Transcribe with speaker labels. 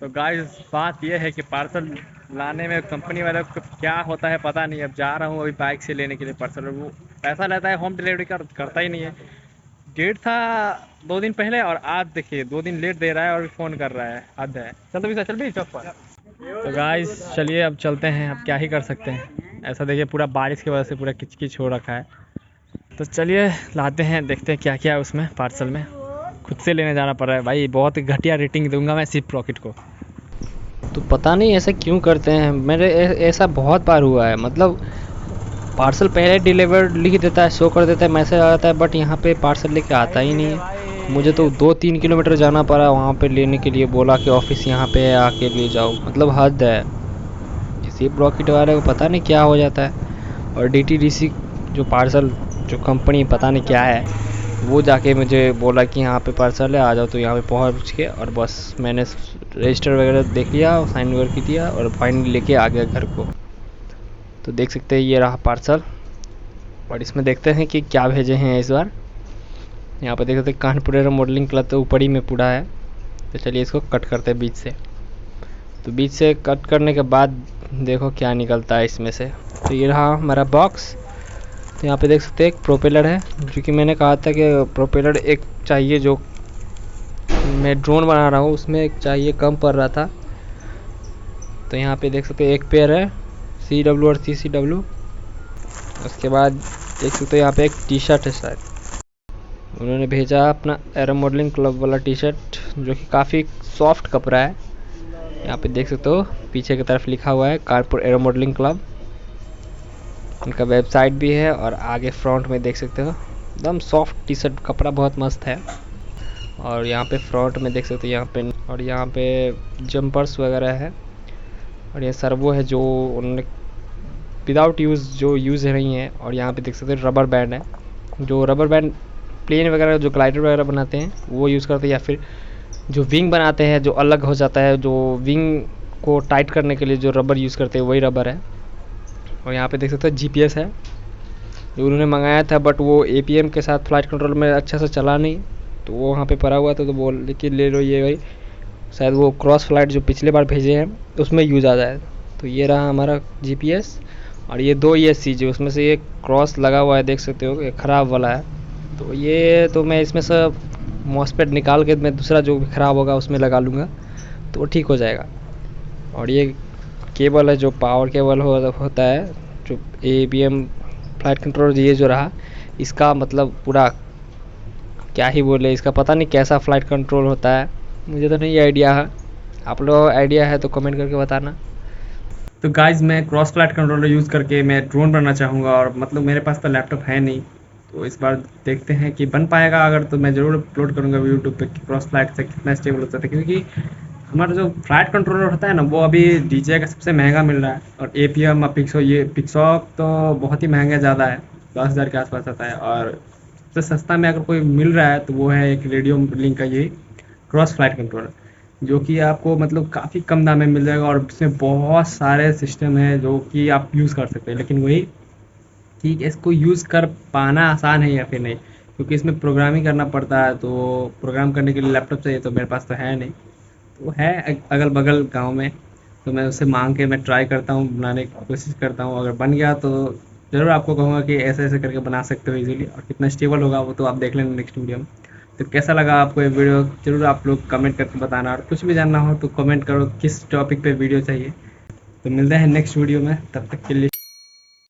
Speaker 1: तो गाइस बात यह है कि पार्सल लाने में कंपनी वाले को क्या होता है पता नहीं। अब जा रहा हूँ अभी बाइक से लेने के लिए पार्सल, वो पैसा लेता है, होम डिलीवरी करता ही नहीं है। डेट था 2 दिन पहले और आज देखिए 2 दिन लेट दे रहा है और फ़ोन कर रहा है। हद है। चल तो भी चल भी चौक पर। तो गाइस चलिए अब चलते हैं, अब क्या ही कर सकते हैं। ऐसा देखिए पूरा बारिश की वजह से पूरा किच किच हो रखा है। तो चलिए लाते हैं, देखते हैं क्या क्या है उसमें पार्सल में। खुद से लेने जाना पड़ रहा है भाई, बहुत घटिया रेटिंग दूंगा मैं सिप रॉकेट को।
Speaker 2: तो पता नहीं ऐसा क्यों करते हैं, मेरे ऐसा बहुत बार हुआ है। मतलब पार्सल पहले डिलीवर्ड लिख देता है, शो कर देता है, मैसेज आ जाता है, बट यहाँ पे पार्सल लेके आता ही नहीं है। मुझे तो 2-3 किलोमीटर जाना पड़ा वहाँ पे लेने के लिए, बोला कि ऑफिस यहाँ पे है आके ले जाओ। मतलब हद है, किसी ब्रॉकेट वाले को पता नहीं क्या हो जाता है। और DTDC जो पार्सल जो कंपनी पता नहीं क्या है, वो जाके मुझे बोला कि यहाँ पे पार्सल है आ जाओ। तो यहाँ पे पहुँच के और बस मैंने रजिस्टर वगैरह देख लिया, साइन वगैरह की दिया और फाइनली लेके आ गया घर को। तो देख सकते हैं ये रहा पार्सल, और इसमें देखते हैं कि क्या भेजे हैं इस बार। यहाँ पे देख सकते हैं कानपुर मॉडलिंग क्लब तो ऊपर ही में पूरा है। तो चलिए इसको कट करते हैं बीच से। तो बीच से कट करने के बाद देखो क्या निकलता है इसमें से। तो ये रहा हमारा बॉक्स। तो यहाँ पे देख सकते हैं एक प्रोपेलर है, जो कि मैंने कहा था कि प्रोपेलर एक चाहिए, जो मैं ड्रोन बना रहा हूँ उसमें एक चाहिए, कम पड़ रहा था। तो यहाँ पे देख सकते हैं एक पेयर है CW और CCW। उसके बाद देख सकते हो यहाँ पे एक टी शर्ट है, शायद उन्होंने भेजा अपना एरो मॉडलिंग क्लब वाला टी शर्ट, जो कि काफ़ी सॉफ्ट कपड़ा है। यहाँ पे देख सकते हो पीछे की तरफ लिखा हुआ है कानपुर एरो मॉडलिंग क्लब। इनका वेबसाइट भी है, और आगे फ्रंट में देख सकते हो एकदम सॉफ्ट टी शर्ट, कपड़ा बहुत मस्त है। और यहाँ पे फ्रंट में देख सकते हो यहाँ पे, और यहाँ पे जंपर्स वगैरह है। और ये सर्वो है जो उन्होंने विदाउट यूज़ जो यूज़ नहीं है। और यहाँ पे देख सकते हो रबर बैंड है, जो रबर बैंड प्लेन वगैरह जो ग्लाइडर वगैरह बनाते हैं वो यूज़ करते हैं, या फिर जो विंग बनाते हैं जो अलग हो जाता है, जो विंग को टाइट करने के लिए जो रबर यूज़ करते हैं वही रबर है। और यहाँ पे देख सकते हो GPS है, जो उन्होंने मंगाया था, बट वो APM के साथ फ्लाइट कंट्रोल में अच्छा से चला नहीं, तो वो वहाँ पे पड़ा हुआ था। तो बोल कि ले लो ये भाई, शायद वो क्रॉस फ्लाइट जो पिछले बार भेजे हैं उसमें यूज़ आ जाए। तो ये रहा हमारा GPS। और ये 2 ESC जो उसमें से एक क्रॉस लगा हुआ है, देख सकते हो ये ख़राब वाला है। तो ये तो मैं इसमें से मॉसपेट निकाल के मैं दूसरा जो भी ख़राब होगा उसमें लगा लूँगा, तो वो ठीक हो जाएगा। और ये केबल है जो पावर केबल होता है, जो APM फ्लाइट कंट्रोल, ये जो रहा इसका मतलब पूरा क्या ही बोले, इसका पता नहीं कैसा फ्लाइट कंट्रोल होता है, मुझे तो नहीं आइडिया है। आप लोग आइडिया है तो कमेंट करके बताना।
Speaker 1: तो गाइस मैं क्रॉस फ्लाइट कंट्रोलर यूज़ करके मैं ड्रोन बनना चाहूँगा, और मतलब मेरे पास तो लैपटॉप है नहीं। तो इस बार देखते हैं कि बन पाएगा, अगर तो मैं ज़रूर अपलोड करूँगा यूट्यूब पे कि क्रॉस फ्लाइट से कितना स्टेबल होता है। क्योंकि हमारा जो फ्लाइट कंट्रोलर होता है ना, वो अभी DJI का सबसे महंगा मिल रहा है। और APM और पिक्सॉक तो बहुत ही महंगा ज़्यादा है, 10,000 के आसपास आता है। और सबसे सस्ता में अगर कोई मिल रहा है तो वो है एक रेडियो लिंक का ये क्रॉस फ्लाइट कंट्रोलर, जो कि आपको मतलब काफ़ी कम दाम में मिल जाएगा। और इसमें बहुत सारे सिस्टम है जो कि आप यूज़ कर सकते हैं, लेकिन वही कि इसको यूज़ कर पाना आसान है या फिर नहीं, क्योंकि इसमें प्रोग्रामिंग करना पड़ता है। तो प्रोग्राम करने के लिए लैपटॉप चाहिए, तो मेरे पास तो है नहीं। तो है अगल बगल गांव में, तो मैं उससे मांग के मैं ट्राई करता हूँ, बनाने की कोशिश करता हूँ। अगर बन गया तो ज़रूर आपको कहूँगा कि ऐसे ऐसे करके बना सकते हो इजीली। और कितना स्टेबल होगा वो तो आप देख लेना नेक्स्ट वीडियो में। तो कैसा लगा आपको ये वीडियो, ज़रूर आप लोग कमेंट करके बताना। और कुछ भी जानना हो तो कमेंट करो किस टॉपिक पे वीडियो चाहिए। तो मिलते हैं नेक्स्ट वीडियो में, तब तक के लिए।